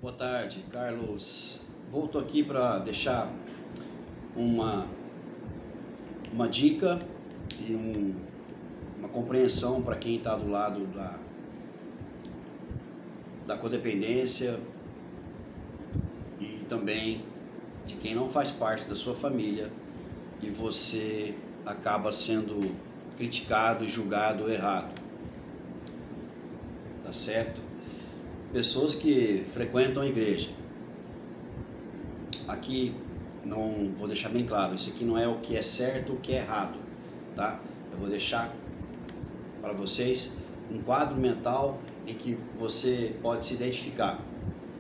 Boa tarde, Carlos. Volto aqui para deixar uma, uma dica e uma compreensão para quem está do lado da codependência e também de quem não faz parte da sua família e você acaba sendo criticado e julgado errado. Tá certo? Pessoas que frequentam a igreja. Aqui não vou deixar bem claro, isso aqui não é o que é certo, o que é errado, tá? Eu vou deixar para vocês um quadro mental em que você pode se identificar,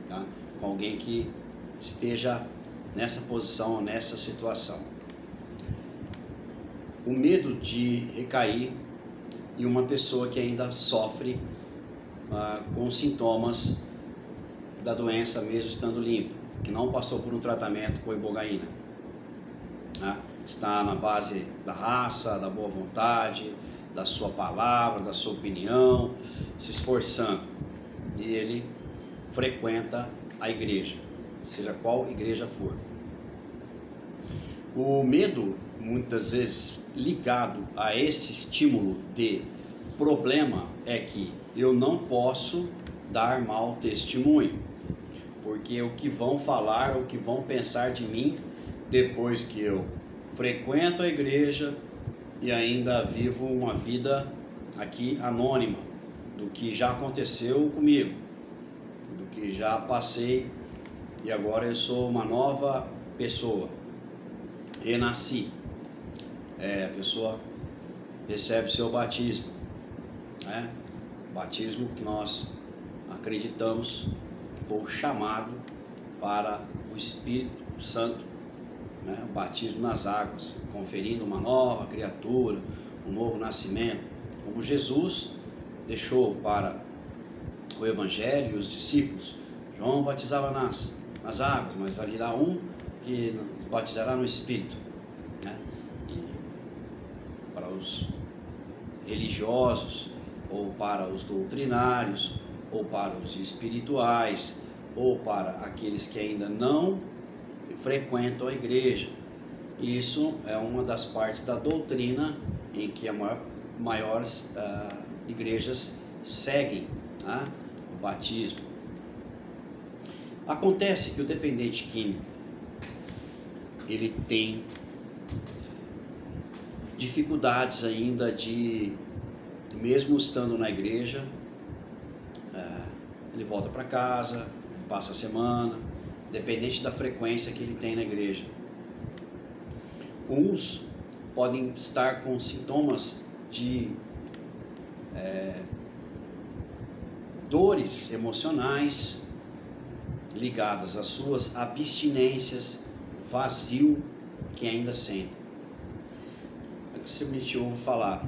tá? Com alguém que esteja nessa posição, nessa situação. O medo de recair em uma pessoa que ainda sofre com sintomas da doença mesmo estando limpo, que não passou por um tratamento com ibogaína, né? Está na base da raça, da boa vontade, da sua palavra, da sua opinião, se esforçando, e ele frequenta a igreja, seja qual igreja for. O medo, muitas vezes ligado a esse estímulo de problema, é que eu não posso dar mau testemunho, porque o que vão falar, o que vão pensar de mim depois que eu frequento a igreja e ainda vivo uma vida aqui anônima do que já aconteceu comigo, do que já passei e agora eu sou uma nova pessoa, renasci. A pessoa recebe seu batismo, né? Batismo que nós acreditamos que foi o chamado para o Espírito Santo, né? O batismo nas águas, conferindo uma nova criatura, um novo nascimento, como Jesus deixou para o Evangelho e os discípulos. João batizava nas águas, mas virá um que batizará no Espírito, né? E para os religiosos, ou para os doutrinários, ou para os espirituais, ou para aqueles que ainda não frequentam a igreja. Isso é uma das partes da doutrina em que as maiores igrejas seguem, tá? O batismo. Acontece que o dependente químico, ele tem dificuldades ainda de, mesmo estando na igreja, ele volta para casa, passa a semana, dependente da frequência que ele tem na igreja. Uns podem estar com sintomas de dores emocionais ligadas às suas abstinências, vazio que ainda sentem. Você me ouve falar,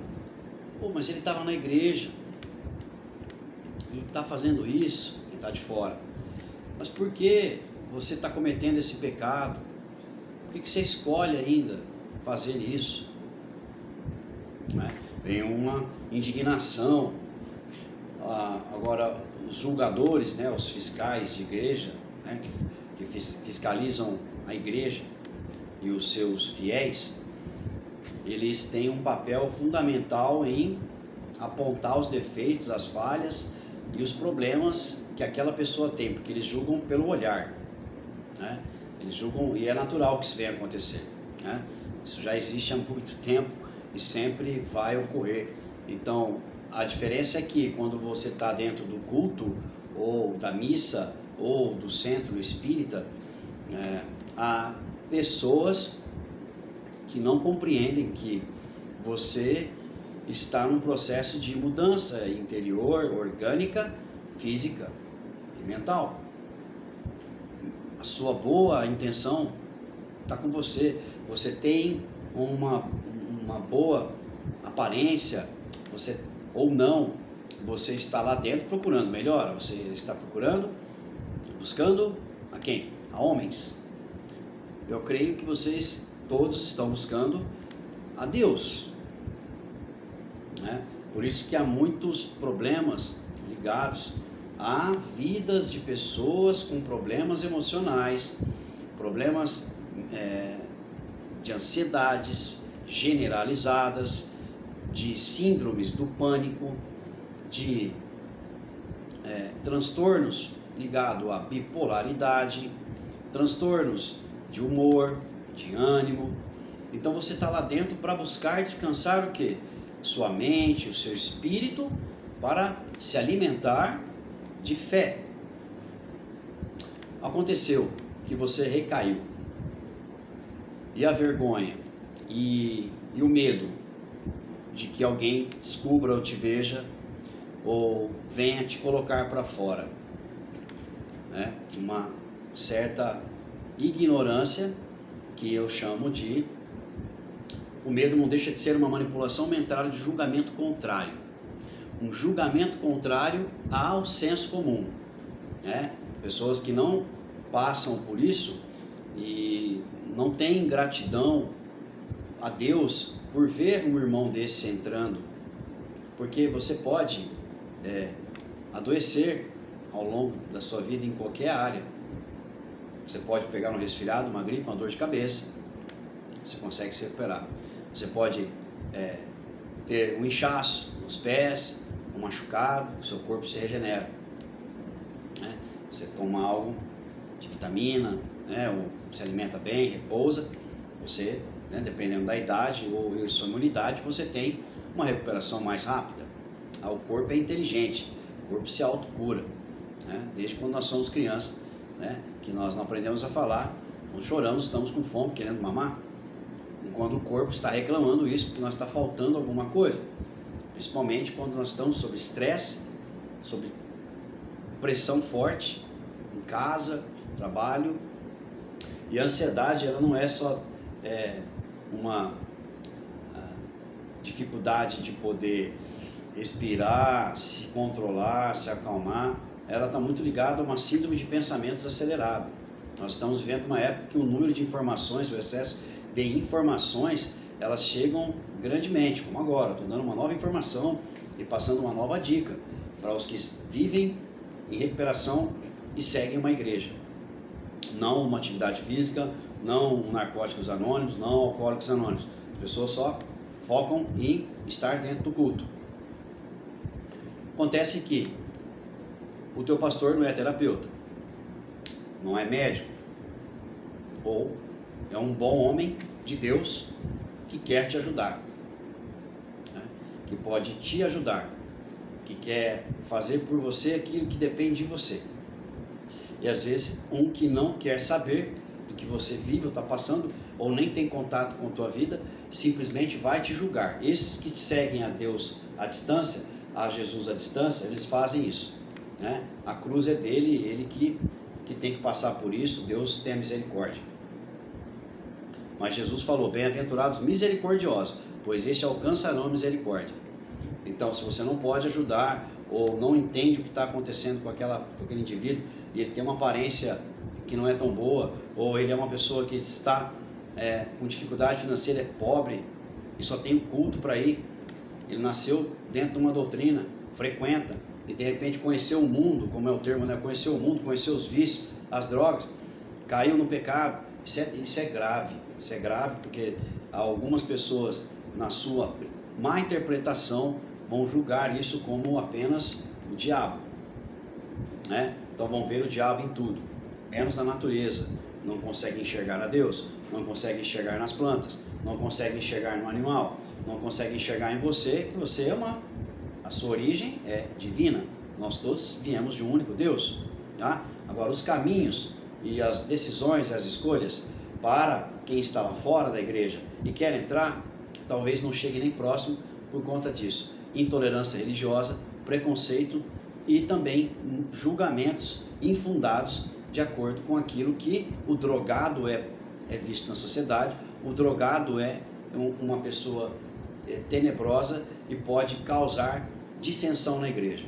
mas ele estava na igreja e está fazendo isso, quem está de fora. Mas por que você está cometendo esse pecado? Por que você escolhe ainda fazer isso? Né? Vem uma indignação. Agora, os julgadores, né, os fiscais de igreja, né, que fiscalizam a igreja e os seus fiéis, eles têm um papel fundamental em apontar os defeitos, as falhas e os problemas que aquela pessoa tem, porque eles julgam pelo olhar, né? Eles julgam, e é natural que isso venha acontecer, né? Isso já existe há muito tempo e sempre vai ocorrer. Então, a diferença é que quando você está dentro do culto, ou da missa, ou do centro espírita, há pessoas que não compreendem que você está num processo de mudança interior, orgânica, física e mental. A sua boa intenção está com você. Você tem uma boa aparência, você ou não, você está lá dentro procurando melhor. Você está buscando a quem? A homens. Eu creio que vocês todos estão buscando a Deus, né? Por isso que há muitos problemas ligados há vidas de pessoas com problemas emocionais, problemas de ansiedades generalizadas, de síndromes do pânico, de transtornos ligados à bipolaridade, transtornos de humor, de ânimo. Então você está lá dentro para buscar descansar o quê? Sua mente, o seu espírito, para se alimentar de fé. Aconteceu que você recaiu, e a vergonha e o medo de que alguém descubra ou te veja ou venha te colocar para fora, né? Uma certa ignorância, que eu chamo de... O medo não deixa de ser uma manipulação mental de julgamento contrário, um julgamento contrário ao senso comum, né? Pessoas que não passam por isso e não têm gratidão a Deus por ver um irmão desse entrando, porque você pode adoecer ao longo da sua vida em qualquer área. Você pode pegar um resfriado, uma gripe, uma dor de cabeça, você consegue se recuperar. Você pode ter um inchaço nos pés, um machucado, o seu corpo se regenera, né? Você toma algo de vitamina, né? Ou se alimenta bem, repousa, você, né, dependendo da idade ou sua imunidade, você tem uma recuperação mais rápida. O corpo é inteligente, o corpo se autocura, né? Desde quando nós somos crianças, né, que nós não aprendemos a falar, quando choramos, estamos com fome, querendo mamar, e quando o corpo está reclamando isso, porque nós está faltando alguma coisa, principalmente quando nós estamos sob estresse, sob pressão forte, em casa, no trabalho. E a ansiedade, ela não é só uma dificuldade de poder respirar, se controlar, se acalmar. Ela está muito ligada a uma síndrome de pensamentos acelerado. Nós estamos vivendo uma época que o número de informações, o excesso de informações, elas chegam grandemente, como agora. Estou dando uma nova informação e passando uma nova dica para os que vivem em recuperação e seguem uma igreja. Não uma atividade física, não narcóticos anônimos, não alcoólicos anônimos. As pessoas só focam em estar dentro do culto. Acontece que o teu pastor não é terapeuta, não é médico, ou é um bom homem de Deus que quer te ajudar, né? Que pode te ajudar, que quer fazer por você aquilo que depende de você. E às vezes um que não quer saber do que você vive ou está passando, ou nem tem contato com a tua vida, simplesmente vai te julgar. Esses que seguem a Deus à distância, a Jesus à distância, eles fazem isso, né? A cruz é dele, ele que tem que passar por isso. Deus tem a misericórdia. Mas Jesus falou: bem-aventurados misericordiosos, pois estes alcançarão a misericórdia. Então, se você não pode ajudar, ou não entende o que está acontecendo com aquele indivíduo, e ele tem uma aparência que não é tão boa, ou ele é uma pessoa que está com dificuldade financeira, é pobre, e só tem o culto para ir, ele nasceu dentro de uma doutrina, frequenta, e de repente conheceu o mundo, como é o termo, né? Conheceu o mundo, conheceu os vícios, as drogas, caiu no pecado. Isso é grave, isso é grave, porque algumas pessoas, na sua má interpretação, vão julgar isso como apenas o diabo, né? Então vão ver o diabo em tudo, menos na natureza. Não conseguem enxergar a Deus, não conseguem enxergar nas plantas, não conseguem enxergar no animal, não conseguem enxergar em você, que você é a sua origem é divina. Nós todos viemos de um único Deus, tá? Agora, os caminhos e as decisões, as escolhas para quem está lá fora da igreja e quer entrar, talvez não chegue nem próximo por conta disso. Intolerância religiosa, preconceito e também julgamentos infundados de acordo com aquilo que o drogado é visto na sociedade. O drogado é uma pessoa tenebrosa e pode causar dissensão na igreja.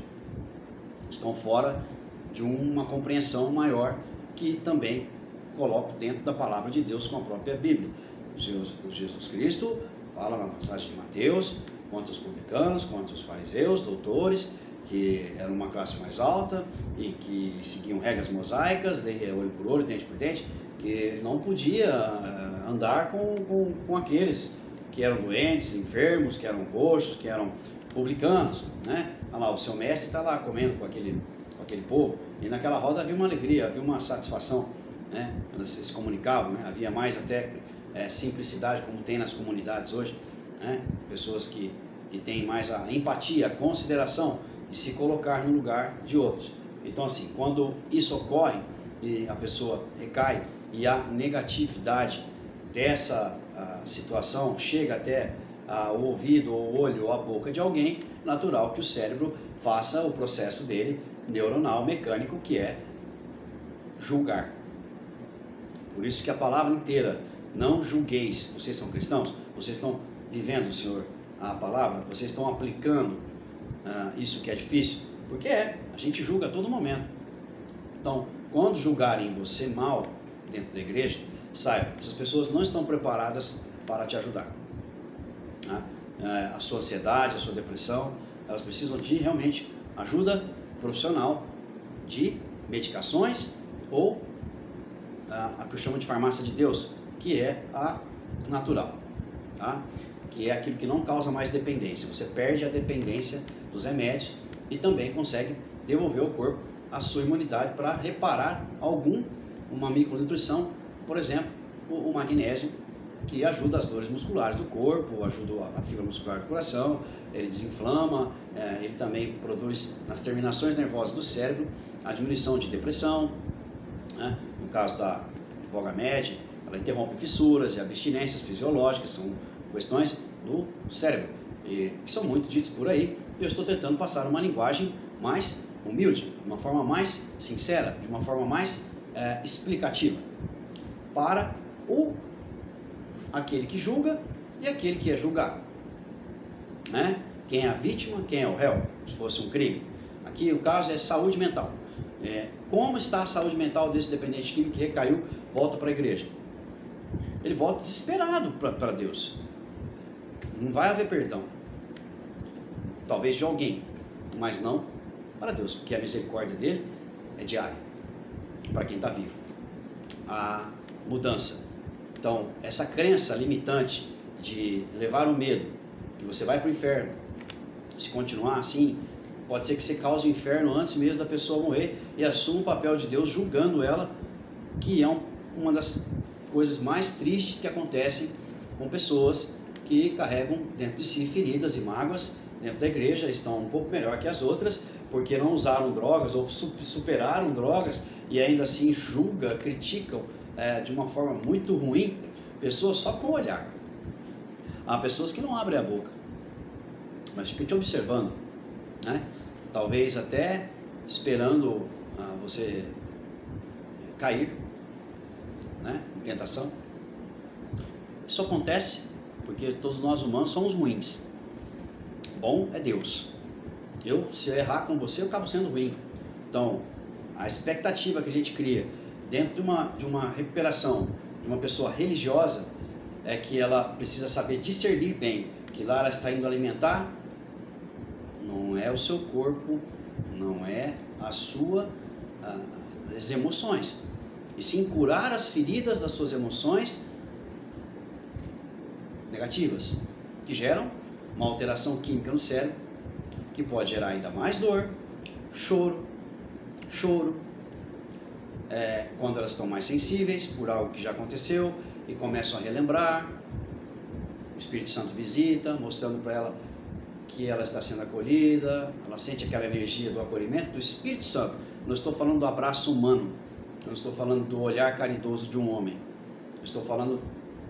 Estão fora de uma compreensão maior que também coloco dentro da palavra de Deus com a própria Bíblia. Jesus Cristo fala na passagem de Mateus, quanto os publicanos, quanto os fariseus, doutores, que era uma classe mais alta e que seguiam regras mosaicas, olho por olho, dente por dente, que ele não podia andar com aqueles que eram doentes, enfermos, que eram coxos, que eram publicanos, né? Olha lá, o seu mestre está lá comendo com aquele povo, e naquela roda havia uma alegria, havia uma satisfação, né? Eles se comunicavam, né? Havia mais até simplicidade, como tem nas comunidades hoje, né? Pessoas que têm mais a empatia, a consideração de se colocar no lugar de outros. Então, assim, quando isso ocorre e a pessoa recai e a negatividade dessa situação chega até o ouvido, o olho ou a boca de alguém, natural que o cérebro faça o processo dele neuronal, mecânico, que é julgar. Por isso que a palavra inteira, não julgueis. Vocês são cristãos? Vocês estão vivendo, Senhor, a palavra? Vocês estão aplicando isso que é difícil? Porque a gente julga a todo momento. Então, quando julgarem você mal dentro da igreja, saiba, essas pessoas não estão preparadas para te ajudar. A sua ansiedade, a sua depressão, elas precisam de realmente ajuda profissional, de medicações ou a que eu chamo de farmácia de Deus, que é a natural, tá? Que é aquilo que não causa mais dependência. Você perde a dependência dos remédios e também consegue devolver ao corpo a sua imunidade para reparar uma micronutrição, por exemplo, o magnésio, que ajuda as dores musculares do corpo, ajuda a fibra muscular do coração, ele desinflama, ele também produz nas terminações nervosas do cérebro a diminuição de depressão, né? No caso da Ibogamed, ela interrompe fissuras e abstinências fisiológicas, são questões do cérebro, que são muito ditas por aí, e eu estou tentando passar uma linguagem mais humilde, de uma forma mais sincera, de uma forma mais explicativa, para aquele que julga e aquele que é julgado, né? Quem é a vítima, quem é o réu, se fosse um crime. Aqui o caso é saúde mental. Como está a saúde mental desse dependente químico que recaiu, volta para a igreja? Ele volta desesperado para Deus. Não vai haver perdão. Talvez de alguém, mas não para Deus, porque a misericórdia dele é diária, para quem está vivo. A mudança. Então, essa crença limitante de levar o medo, que você vai para o inferno, se continuar assim, pode ser que você cause o inferno antes mesmo da pessoa morrer e assuma o papel de Deus julgando ela, que é uma das coisas mais tristes que acontecem com pessoas que carregam dentro de si feridas e mágoas dentro da igreja, estão um pouco melhor que as outras, porque não usaram drogas ou superaram drogas e ainda assim julgam, criticam de uma forma muito ruim pessoas só com o olhar. Há pessoas que não abrem a boca, mas ficam te observando, né? Talvez até esperando você cair, né? Em tentação. Isso acontece porque todos nós humanos somos ruins. Bom é Deus. Se eu errar com você, eu acabo sendo ruim. Então, a expectativa que a gente cria dentro de uma recuperação de uma pessoa religiosa é que ela precisa saber discernir bem que lá ela está indo alimentar, não é o seu corpo, não é as emoções, e sim curar as feridas das suas emoções negativas, que geram uma alteração química no cérebro, que pode gerar ainda mais dor, choro, quando elas estão mais sensíveis por algo que já aconteceu e começam a relembrar, o Espírito Santo visita, mostrando para ela que ela está sendo acolhida, ela sente aquela energia do acolhimento do Espírito Santo. Não estou falando do abraço humano, não estou falando do olhar caridoso de um homem, estou falando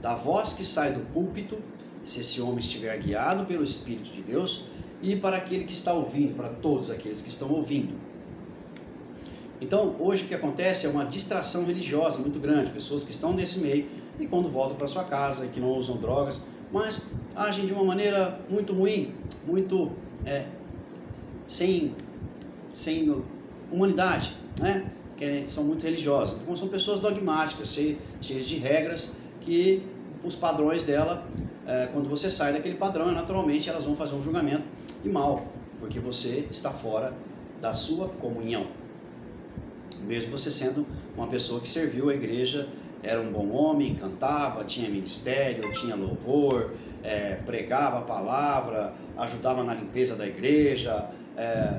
da voz que sai do púlpito, se esse homem estiver guiado pelo Espírito de Deus, e para aquele que está ouvindo, para todos aqueles que estão ouvindo. Então, hoje o que acontece é uma distração religiosa muito grande, pessoas que estão nesse meio e quando voltam para sua casa e que não usam drogas, mas agem de uma maneira muito ruim, muito sem humanidade, né? Que são muito religiosas. Então são pessoas dogmáticas, cheias de regras, que os padrões dela, quando você sai daquele padrão, naturalmente elas vão fazer um julgamento e mal, porque você está fora da sua comunhão. Mesmo você sendo uma pessoa que serviu a igreja, era um bom homem, cantava, tinha ministério, tinha louvor, pregava a palavra, ajudava na limpeza da igreja,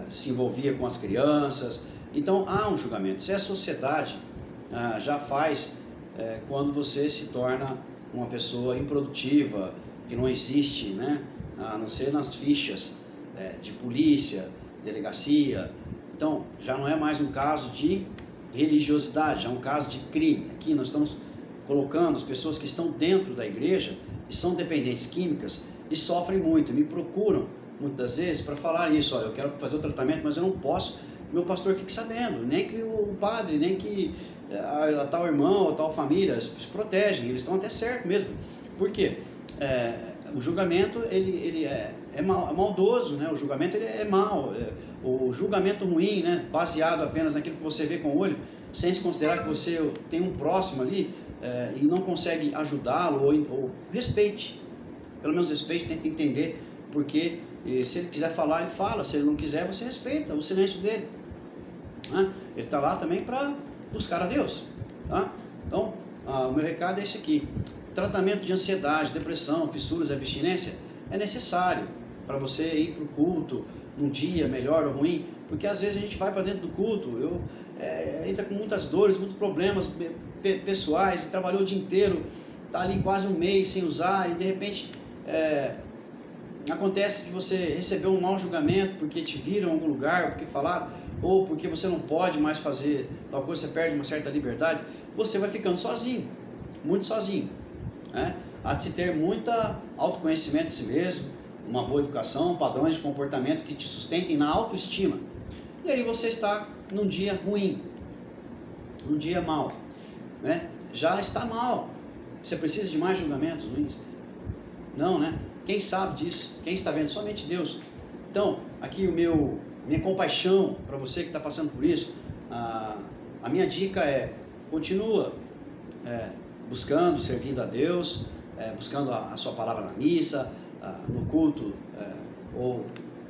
se envolvia com as crianças. Então há um julgamento. Se a sociedade já faz quando você se torna uma pessoa improdutiva, que não existe, né? A não ser nas fichas de polícia, delegacia. Então já não é mais um caso de religiosidade, já é um caso de crime. Aqui nós estamos colocando as pessoas que estão dentro da igreja e são dependentes químicas e sofrem muito, me procuram muitas vezes para falar isso: olha, eu quero fazer o tratamento, mas eu não posso, meu pastor fique sabendo, nem que o padre, nem que a tal irmão, a tal família se protegem, eles estão até certo mesmo. Por quê? O julgamento ele é maldoso, né? O julgamento ele é mau, o julgamento ruim, né? Baseado apenas naquilo que você vê com o olho, sem se considerar que você tem um próximo ali e não consegue ajudá-lo, ou respeite, pelo menos respeite, tenta entender, porque se ele quiser falar, ele fala, se ele não quiser, você respeita o silêncio dele, né? Ele está lá também para buscar a Deus, tá? Então, o meu recado é esse aqui: tratamento de ansiedade, depressão, fissuras, abstinência é necessário para você ir para o culto num dia melhor ou ruim, porque às vezes a gente vai para dentro do culto, entra com muitas dores, muitos problemas pessoais, trabalhou o dia inteiro, está ali quase um mês sem usar, e de repente acontece que você recebeu um mau julgamento porque te viram em algum lugar, porque falaram, ou porque você não pode mais fazer tal coisa, você perde uma certa liberdade, você vai ficando sozinho, muito sozinho, né? Há de se ter muita autoconhecimento de si mesmo, uma boa educação, padrões de comportamento que te sustentem na autoestima. E aí você está num dia ruim, num dia mau, né? Já está mal. Você precisa de mais julgamentos ruins? Não, né? Quem sabe disso? Quem está vendo? Somente Deus. Então, aqui minha compaixão para você que está passando por isso, a minha dica é: continua buscando, servindo a Deus, buscando a sua palavra na missa, no culto ou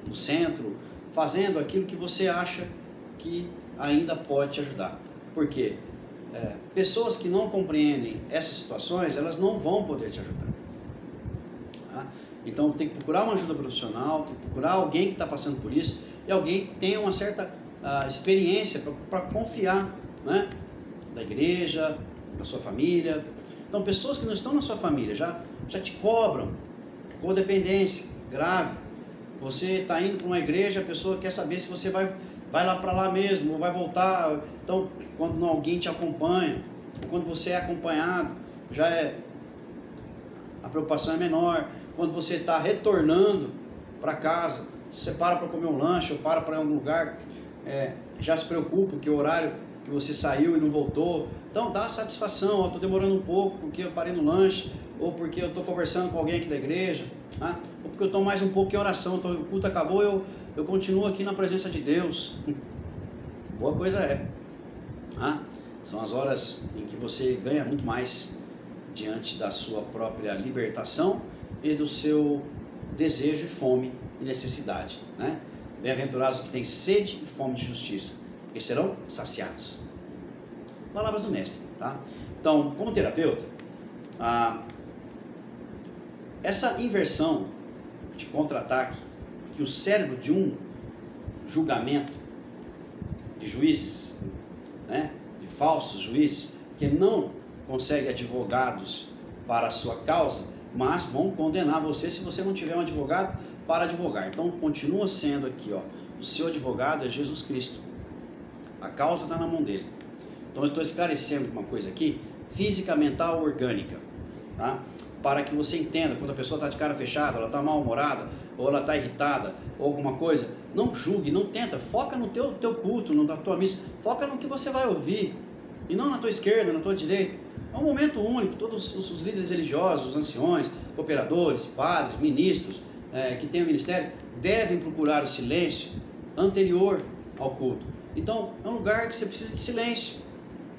no centro, fazendo aquilo que você acha que ainda pode te ajudar. Porque pessoas que não compreendem essas situações, elas não vão poder te ajudar. Tá? Então tem que procurar uma ajuda profissional, tem que procurar alguém que está passando por isso, e alguém que tenha uma certa experiência para confiar, né? Da igreja, da sua família. Então pessoas que não estão na sua família já te cobram codependência grave. Você está indo para uma igreja, a pessoa quer saber se você vai lá para lá mesmo, ou vai voltar. Então, quando alguém te acompanha, ou quando você é acompanhado, a preocupação é menor. Quando você está retornando para casa, você para comer um lanche, ou para ir em algum lugar, já se preocupa que o horário que você saiu e não voltou. Então dá satisfação: estou demorando um pouco porque eu parei no lanche, ou porque eu estou conversando com alguém aqui da igreja, tá? Ou porque eu estou mais um pouco em oração, então o culto acabou, eu continuo aqui na presença de Deus. Boa coisa tá? São as horas em que você ganha muito mais diante da sua própria libertação e do seu desejo e fome e necessidade, né? Bem-aventurados que têm sede e fome de justiça, porque serão saciados. Palavras do mestre, tá? Então, como terapeuta, essa inversão de contra-ataque que o cérebro de um julgamento de juízes, né, de falsos juízes, que não consegue advogados para a sua causa, mas vão condenar você se você não tiver um advogado para advogar. Então continua sendo aqui, o seu advogado é Jesus Cristo. A causa está na mão dele. Então eu estou esclarecendo uma coisa aqui: física, mental, orgânica, tá? Para que você entenda, quando a pessoa está de cara fechada, ela está mal-humorada, ou ela está irritada, ou alguma coisa, não julgue, não tenta, foca no teu culto, na tua missa, foca no que você vai ouvir, e não na tua esquerda, na tua direita. É um momento único. Todos os líderes religiosos, os anciões, cooperadores, padres, ministros, que têm o ministério, devem procurar o silêncio anterior ao culto. Então, é um lugar que você precisa de silêncio,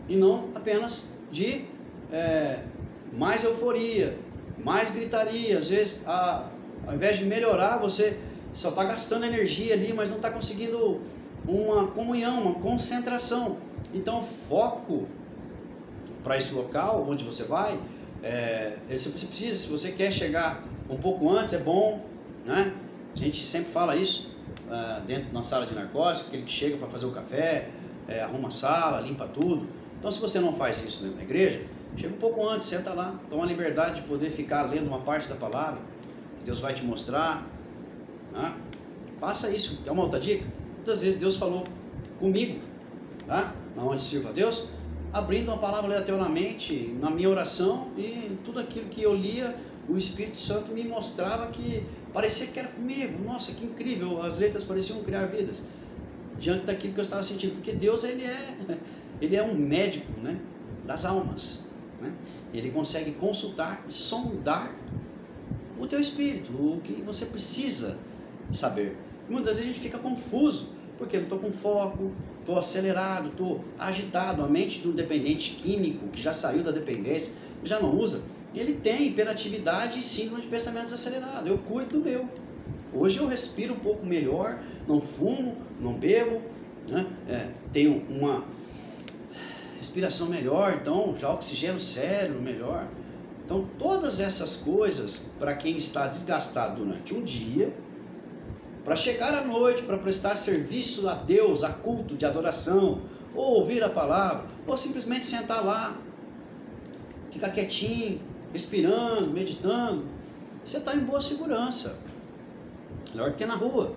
e não apenas de mais euforia, mais gritaria. Às vezes, ao invés de melhorar, você só está gastando energia ali, mas não está conseguindo uma comunhão, uma concentração. Então, foco para esse local onde você vai, você precisa, se você quer chegar um pouco antes, é bom, né? A gente sempre fala isso dentro da sala de narcóticos, aquele que chega para fazer o café, arruma a sala, limpa tudo. Então, se você não faz isso dentro da igreja, chega um pouco antes, senta lá, toma a liberdade de poder ficar lendo uma parte da palavra, Deus vai te mostrar, né? Faça isso. Quer uma outra dica? Muitas vezes Deus falou comigo, tá? Na onde sirvo a Deus, abrindo uma palavra aleatoriamente na minha oração, e tudo aquilo que eu lia, o Espírito Santo me mostrava que parecia que era comigo. Nossa, que incrível, as letras pareciam criar vidas diante daquilo que eu estava sentindo, porque Deus ele é um médico, né, das almas, né? Ele consegue consultar e sondar o teu espírito, o que você precisa saber. Muitas vezes a gente fica confuso, porque eu estou com foco, estou acelerado, estou agitado. A mente de um dependente químico que já saiu da dependência, já não usa, ele tem hiperatividade e síndrome de pensamento desacelerado. Eu cuido do meu. Hoje eu respiro um pouco melhor, não fumo, não bebo, né? Tenho uma respiração melhor, então já oxigeno o cérebro melhor. Então todas essas coisas, para quem está desgastado durante um dia, para chegar à noite, para prestar serviço a Deus, a culto de adoração, ou ouvir a palavra, ou simplesmente sentar lá, ficar quietinho, respirando, meditando, você está em boa segurança. Melhor do que na rua,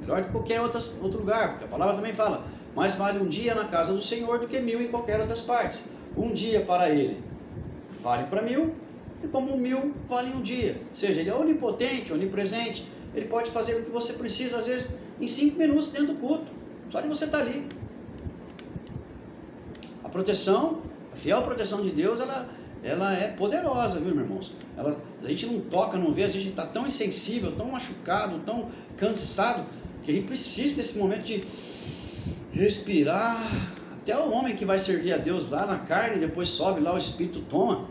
melhor do que qualquer outro lugar, porque a palavra também fala, mais vale um dia na casa do Senhor do que 1000 em qualquer outras partes. Um dia para Ele vale para 1000, e como 1000 vale um dia. Ou seja, Ele é onipotente, onipresente. Ele pode fazer o que você precisa, às vezes, em 5 minutos dentro do culto, só de você estar ali. A proteção, a fiel proteção de Deus, ela é poderosa, viu, meus irmãos? A gente não toca, não vê, a gente está tão insensível, tão machucado, tão cansado, que a gente precisa desse momento de respirar. Até o homem que vai servir a Deus lá na carne, depois sobe lá, o Espírito toma,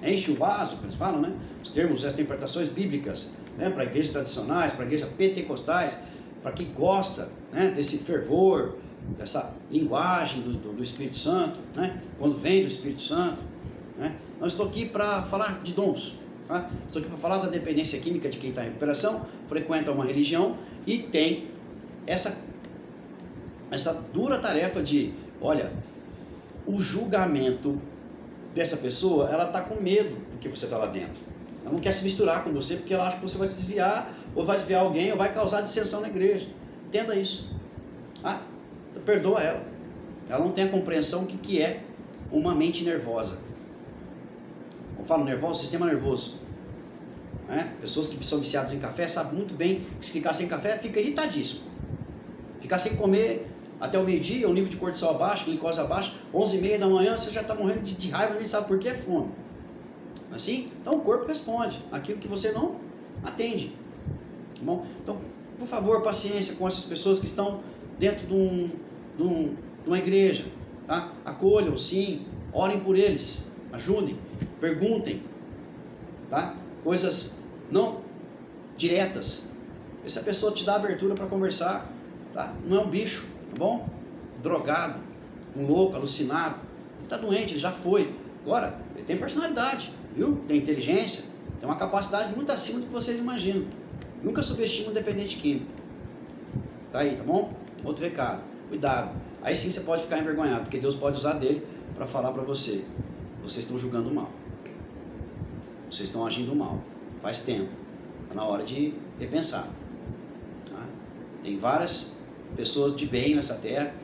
enche o vaso, eles falam, né? Os termos, as interpretações bíblicas, né? Para igrejas tradicionais, para igrejas pentecostais, para quem gosta, né, desse fervor, dessa linguagem do Espírito Santo, né? Quando vem do Espírito Santo, né? Não estou aqui para falar de dons, tá? Estou aqui para falar da dependência química de quem está em recuperação, frequenta uma religião e tem essa dura tarefa de, olha, o julgamento dessa pessoa, ela está com medo do que você está lá dentro. Ela não quer se misturar com você porque ela acha que você vai se desviar, ou vai desviar alguém, ou vai causar dissensão na igreja. Entenda isso. Perdoa ela. Ela não tem a compreensão do que é uma mente nervosa. Eu falo nervoso, sistema nervoso. Pessoas que são viciadas em café sabem muito bem que se ficar sem café, fica irritadíssimo. Ficar sem comer até o meio-dia, o nível de cortisol abaixo, glicose abaixo, 11h30 da manhã, você já está morrendo de raiva, nem sabe por que é fome. Assim? Então o corpo responde aquilo que você não atende. Tá bom? Então, por favor, paciência com essas pessoas que estão dentro de uma igreja. Tá? Acolham, sim, orem por eles, ajudem, perguntem. Tá? Coisas não diretas. Essa pessoa te dá abertura para conversar. Tá? Não é um bicho, tá bom? Drogado, um louco, alucinado. Ele está doente, ele já foi. Agora, ele tem personalidade, viu? Tem inteligência, tem uma capacidade muito acima do que vocês imaginam. Nunca subestime um dependente químico. Tá aí, tá bom? Outro recado, cuidado. Aí sim você pode ficar envergonhado, porque Deus pode usar dele para falar para você: vocês estão julgando mal, vocês estão agindo mal, faz tempo, está na hora de repensar. Tá? Tem várias pessoas de bem nessa terra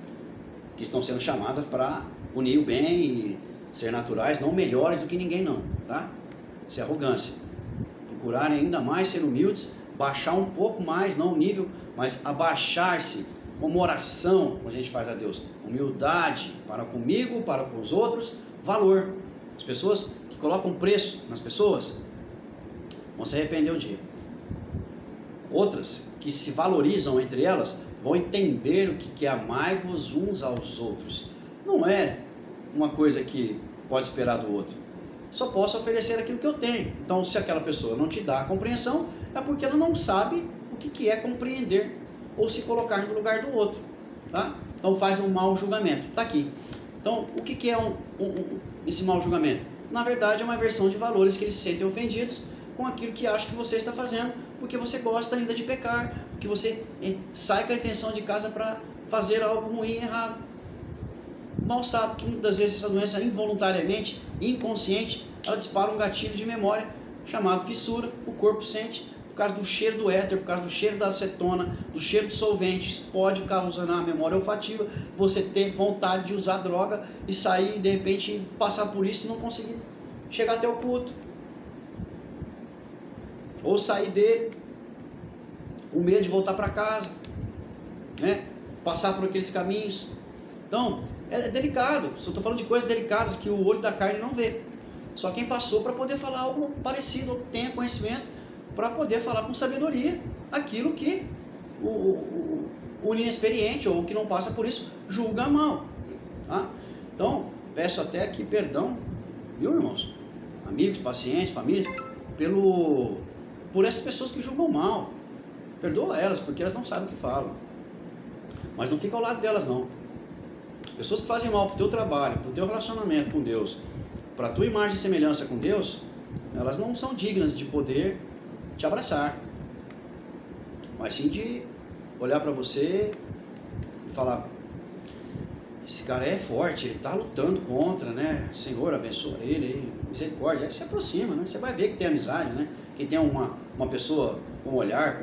que estão sendo chamadas para unir o bem e ser naturais, não melhores do que ninguém não, tá? Isso é arrogância. Procurarem ainda mais ser humildes, baixar um pouco mais, não o nível, mas abaixar-se como oração, como a gente faz a Deus. Humildade para comigo, para com os outros, valor. As pessoas que colocam preço nas pessoas vão se arrepender um dia. Outras que se valorizam entre elas vão entender o que é amai-vos uns aos outros. Não é uma coisa que pode esperar do outro. Só posso oferecer aquilo que eu tenho. Então, se aquela pessoa não te dá a compreensão, é porque ela não sabe o que é compreender ou se colocar no lugar do outro, tá? Então faz um mau julgamento, tá aqui. Então o que é esse mau julgamento? Na verdade é uma inversão de valores, que eles se sentem ofendidos com aquilo que acha que você está fazendo, porque você gosta ainda de pecar, porque você sai com a intenção de casa para fazer algo ruim e errado. Mal sabe que muitas vezes essa doença, involuntariamente, inconsciente, ela dispara um gatilho de memória chamado fissura. O corpo sente por causa do cheiro do éter, por causa do cheiro da acetona, do cheiro de solventes, pode causar na memória olfativa você ter vontade de usar droga e sair, de repente, passar por isso e não conseguir chegar até o culto. Ou sair dele, com medo de voltar para casa, né? Passar por aqueles caminhos. Então, é delicado. Só estou falando de coisas delicadas que o olho da carne não vê. Só quem passou para poder falar algo parecido, ou tenha conhecimento, para poder falar com sabedoria aquilo que o inexperiente ou o que não passa por isso julga mal, tá? Então, peço até aqui perdão, viu, irmãos? Amigos, pacientes, famílias, por essas pessoas que julgam mal. Perdoa elas, porque elas não sabem o que falam. Mas não fica ao lado delas, não. Pessoas que fazem mal para o teu trabalho, para o teu relacionamento com Deus, para a tua imagem e semelhança com Deus, elas não são dignas de poder te abraçar, mas sim de olhar para você e falar: esse cara é forte, ele está lutando contra, né? Senhor, abençoa ele, misericórdia. Aí se aproxima, né? Você vai ver que tem amizade, né? Que tem uma pessoa com olhar,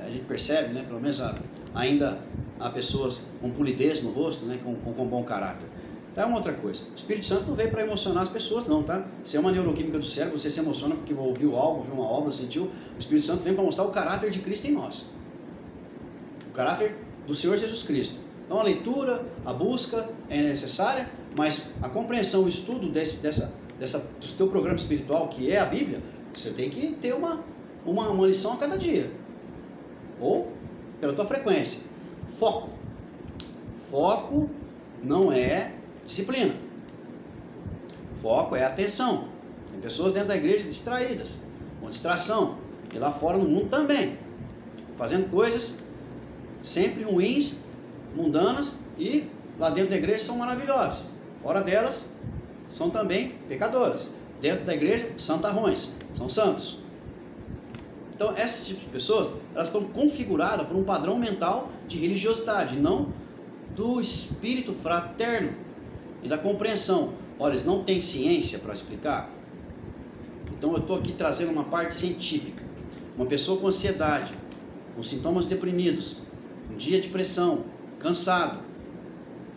a gente percebe, né? Pelo menos ainda há pessoas com polidez no rosto, né? Com bom caráter. Então é uma outra coisa. O Espírito Santo não veio para emocionar as pessoas, não, tá? Se é uma neuroquímica do cérebro, você se emociona porque ouviu algo, ouviu uma obra, sentiu. O Espírito Santo vem para mostrar o caráter de Cristo em nós. O caráter do Senhor Jesus Cristo. Então a leitura, a busca é necessária, mas a compreensão, o estudo do teu programa espiritual, que é a Bíblia, você tem que ter uma lição a cada dia. Ou pela tua frequência. Foco. Foco não é disciplina. Foco é atenção. Tem pessoas dentro da igreja distraídas, com distração. E lá fora no mundo também. Fazendo coisas sempre ruins, mundanas, e lá dentro da igreja são maravilhosas. Fora delas, são também pecadoras. Dentro da igreja, santarrões, são santos. Então, esses tipos de pessoas, elas estão configuradas por um padrão mental de religiosidade, não do espírito fraterno e da compreensão. Olha, eles não têm ciência para explicar. Então, eu estou aqui trazendo uma parte científica. Uma pessoa com ansiedade, com sintomas deprimidos, um dia de pressão, cansado,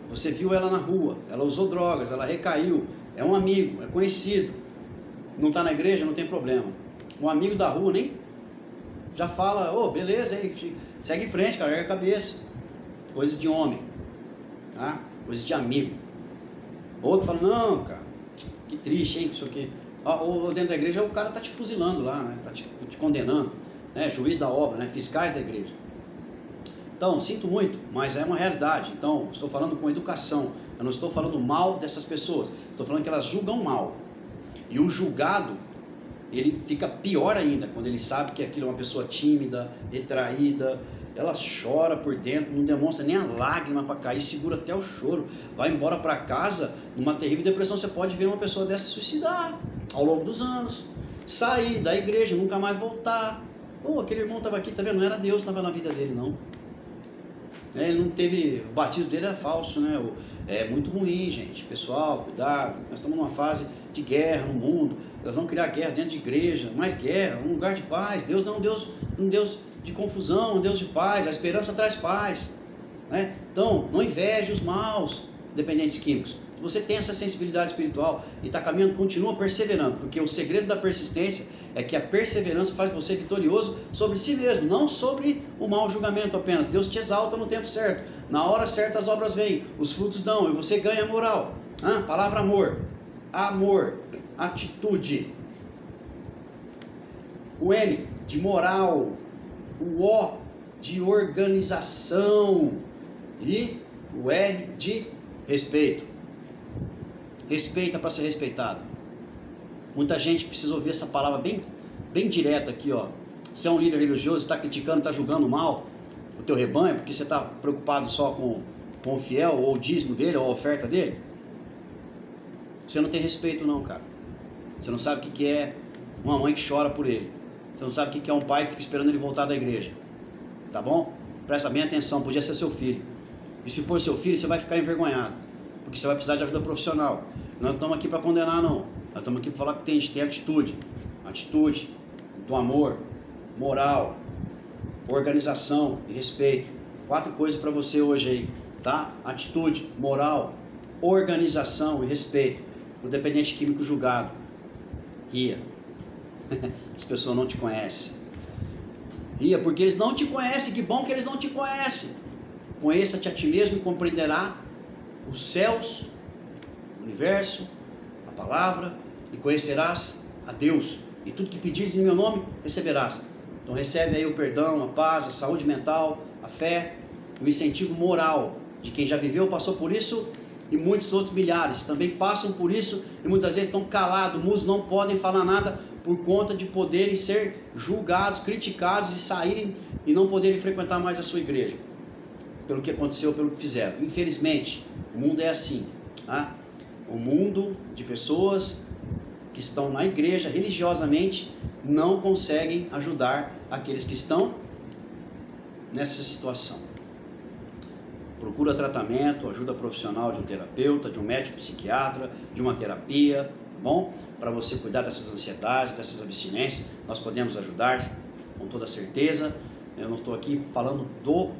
você viu ela na rua, ela usou drogas, ela recaiu, é um amigo, é conhecido, não está na igreja, não tem problema. Um amigo da rua nem já fala: ô, beleza, aí, segue em frente, carrega a cabeça. Coisas de homem, tá? Coisas de amigo. Outro fala: não, cara, que triste, hein, isso aqui. Ou dentro da igreja o cara tá te fuzilando lá, né? Tá te condenando, né? Juiz da obra, né? Fiscais da igreja. Então, sinto muito, mas é uma realidade. Então, estou falando com educação. Eu não estou falando mal dessas pessoas. Estou falando que elas julgam mal. E o julgado, ele fica pior ainda quando ele sabe que aquilo é uma pessoa tímida, retraída. Ela chora por dentro, não demonstra nem a lágrima para cair, segura até o choro, vai embora para casa numa terrível depressão. Você pode ver uma pessoa dessa se suicidar ao longo dos anos, sair da igreja, nunca mais voltar. Aquele irmão estava aqui, tá vendo? Não era Deus que estava na vida dele, não. Ele não teve, o batismo dele é falso, né? É muito ruim, gente. Pessoal, cuidado. Nós estamos numa fase de guerra no mundo. Nós vamos criar guerra dentro de igreja, mais guerra, um lugar de paz. Deus não é um Deus de confusão, um Deus de paz. A esperança traz paz, né? Então, não inveje os maus dependentes químicos. Se você tem essa sensibilidade espiritual e está caminhando, continua perseverando, porque o segredo da persistência é que a perseverança faz você vitorioso sobre si mesmo, não sobre o mau julgamento apenas. Deus te exalta no tempo certo, na hora certa as obras vêm, os frutos dão e você ganha moral. Palavra amor, atitude. O M de moral, o O de organização e o R de respeito. Respeita para ser respeitado. Muita gente precisa ouvir essa palavra bem direta aqui, ó. Você é um líder religioso, está criticando, está julgando mal o teu rebanho, porque você está preocupado só com o fiel, ou o dízimo dele, ou a oferta dele? Você não tem respeito não, cara. Você não sabe o que é uma mãe que chora por ele. Você não sabe o que é um pai que fica esperando ele voltar da igreja. Tá bom? Presta bem atenção, podia ser seu filho. E se for seu filho, você vai ficar envergonhado, porque você vai precisar de ajuda profissional. Nós não estamos aqui para condenar não. Nós estamos aqui para falar que tem atitude. Atitude do amor, moral, organização e respeito. 4 coisas para você hoje aí, tá? Atitude, moral, organização e respeito. O dependente químico julgado. Ria. As pessoas não te conhecem. Ria porque eles não te conhecem. Que bom que eles não te conhecem. Conheça-te a ti mesmo e compreenderá os céus, o universo, a palavra, e conhecerás a Deus. E tudo que pedires em meu nome, receberás. Então recebe aí o perdão, a paz, a saúde mental, a fé, o incentivo moral de quem já viveu, passou por isso, e muitos outros milhares também passam por isso e muitas vezes estão calados, mudos, não podem falar nada por conta de poderem ser julgados, criticados e saírem e não poderem frequentar mais a sua igreja, pelo que aconteceu, pelo que fizeram. Infelizmente, o mundo é assim, tá? O mundo de pessoas que estão na igreja religiosamente não conseguem ajudar aqueles que estão nessa situação. Procura tratamento, ajuda profissional de um terapeuta, de um médico psiquiatra, de uma terapia, tá bom? Para você cuidar dessas ansiedades, dessas abstinências, nós podemos ajudar com toda certeza. Eu não estou aqui falando do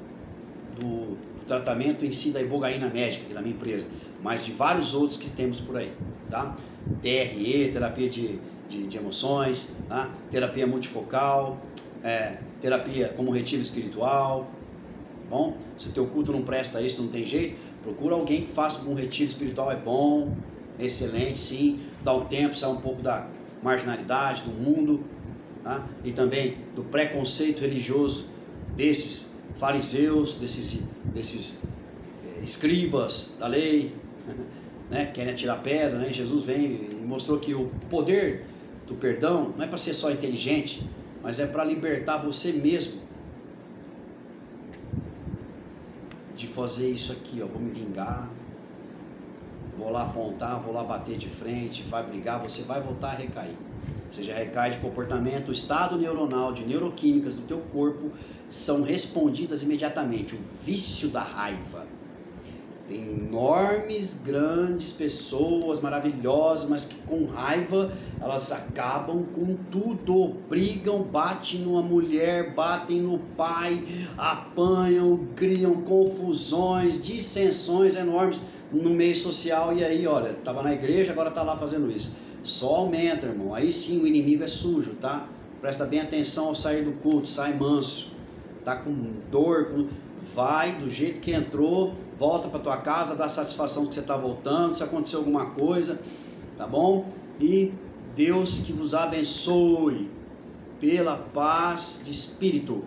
tratamento em si da ibogaína médica, aqui da minha empresa, mas de vários outros que temos por aí, tá? TRE, terapia de emoções, tá? Terapia multifocal, terapia como retiro espiritual. Bom, se o teu culto não presta isso, não tem jeito, procura alguém que faça um retiro espiritual, é bom, é excelente, sim, dá um tempo, sai um pouco da marginalidade do mundo, tá? E também do preconceito religioso desses fariseus, desses escribas da lei, né, que querem atirar pedra, né? Jesus vem e mostrou que o poder do perdão não é para ser só inteligente, mas é para libertar você mesmo de fazer isso aqui, ó, vou me vingar, vou lá apontar, vou lá bater de frente, vai brigar, você vai voltar a recair. Ou seja, recai de comportamento, o estado neuronal, de neuroquímicas do teu corpo são respondidas imediatamente. O vício da raiva. Tem enormes, grandes pessoas maravilhosas, mas que com raiva elas acabam com tudo, brigam, batem numa mulher, batem no pai, apanham, criam confusões, dissensões enormes no meio social. E aí, olha, estava na igreja, agora está lá fazendo isso. Só aumenta, irmão. Aí sim o inimigo é sujo, tá? Presta bem atenção ao sair do culto, sai manso, tá com dor, vai do jeito que entrou, volta para tua casa, dá satisfação que você está voltando, se aconteceu alguma coisa, tá bom? E Deus que vos abençoe pela paz de espírito.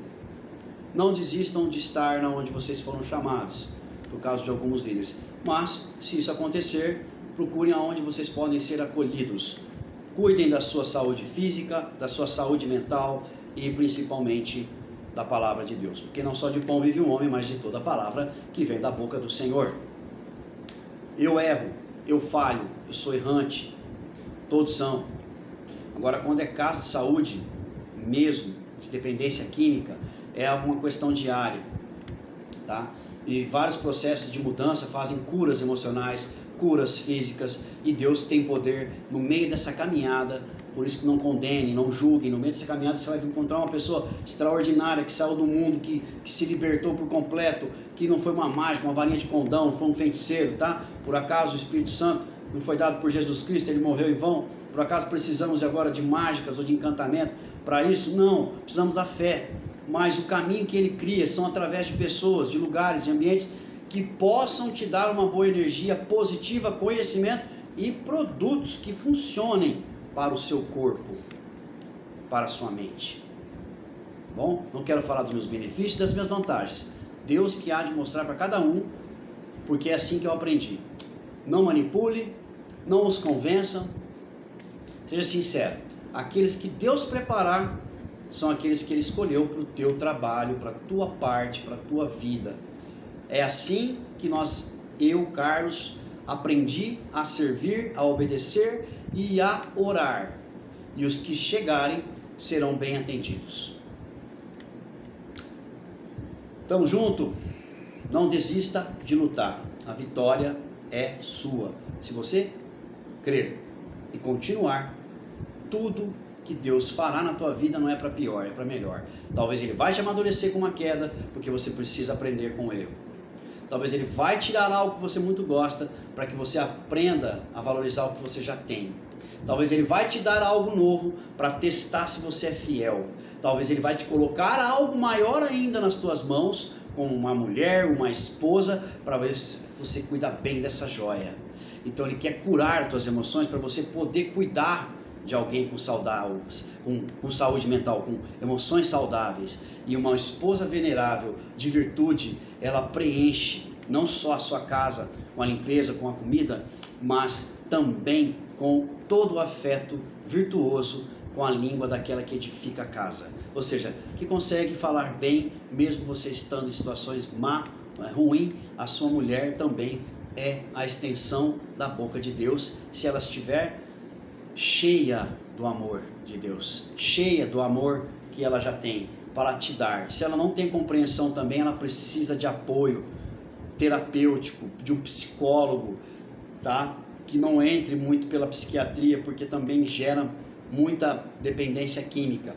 Não desistam de estar onde vocês foram chamados, por causa de alguns líderes. Mas, se isso acontecer, procurem aonde vocês podem ser acolhidos. Cuidem da sua saúde física, da sua saúde mental e principalmente da palavra de Deus, porque não só de pão vive o homem, mas de toda a palavra que vem da boca do Senhor. Eu erro, eu falho, eu sou errante, todos são. Agora, quando é caso de saúde mesmo, de dependência química, é alguma questão diária, tá? E vários processos de mudança fazem curas emocionais, curas físicas, e Deus tem poder no meio dessa caminhada. Por isso que não condenem, não julguem. No meio dessa caminhada você vai encontrar uma pessoa extraordinária que saiu do mundo, que se libertou por completo, que não foi uma mágica, uma varinha de condão, não foi um feiticeiro, tá? Por acaso o Espírito Santo não foi dado por Jesus Cristo, ele morreu em vão? Por acaso precisamos agora de mágicas ou de encantamento para isso? Não, precisamos da fé. Mas o caminho que ele cria são através de pessoas, de lugares, de ambientes que possam te dar uma boa energia positiva, conhecimento e produtos que funcionem para o seu corpo, para a sua mente. Bom, não quero falar dos meus benefícios, das minhas vantagens. Deus que há de mostrar para cada um, porque é assim que eu aprendi. Não manipule, não os convença, seja sincero. Aqueles que Deus preparar são aqueles que Ele escolheu para o teu trabalho, para a tua parte, para a tua vida. É assim que eu, Carlos, aprendi a servir, a obedecer e a orar. E os que chegarem serão bem atendidos. Tamo junto? Não desista de lutar. A vitória é sua. Se você crer e continuar, tudo que Deus fará na tua vida não é para pior, é para melhor. Talvez Ele vai te amadurecer com uma queda, porque você precisa aprender com o erro. Talvez Ele vai tirar algo que você muito gosta, para que você aprenda a valorizar o que você já tem. Talvez Ele vai te dar algo novo, para testar se você é fiel. Talvez Ele vai te colocar algo maior ainda nas tuas mãos, como uma mulher, uma esposa, para ver se você cuida bem dessa joia. Então Ele quer curar tuas emoções, para você poder cuidar de alguém com saúde mental, com emoções saudáveis. E uma esposa venerável, de virtude, ela preenche não só a sua casa com a limpeza, com a comida, mas também com todo o afeto virtuoso, com a língua daquela que edifica a casa. Ou seja, que consegue falar bem, mesmo você estando em situações ruins. A sua mulher também é a extensão da boca de Deus, se ela estiver cheia do amor de Deus, cheia do amor que ela já tem para te dar. Se ela não tem compreensão também, ela precisa de apoio terapêutico, de um psicólogo, tá? Que não entre muito pela psiquiatria, porque também gera muita dependência química,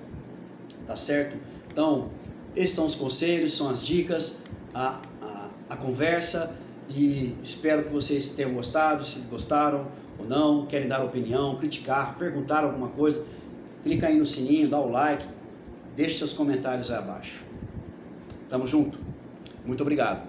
tá certo? Então, esses são os conselhos, são as dicas, a conversa, e espero que vocês tenham gostado. Se gostaram ou não, querem dar opinião, criticar, perguntar alguma coisa, clica aí no sininho, dá o like, deixe seus comentários aí abaixo. Tamo junto. Muito obrigado.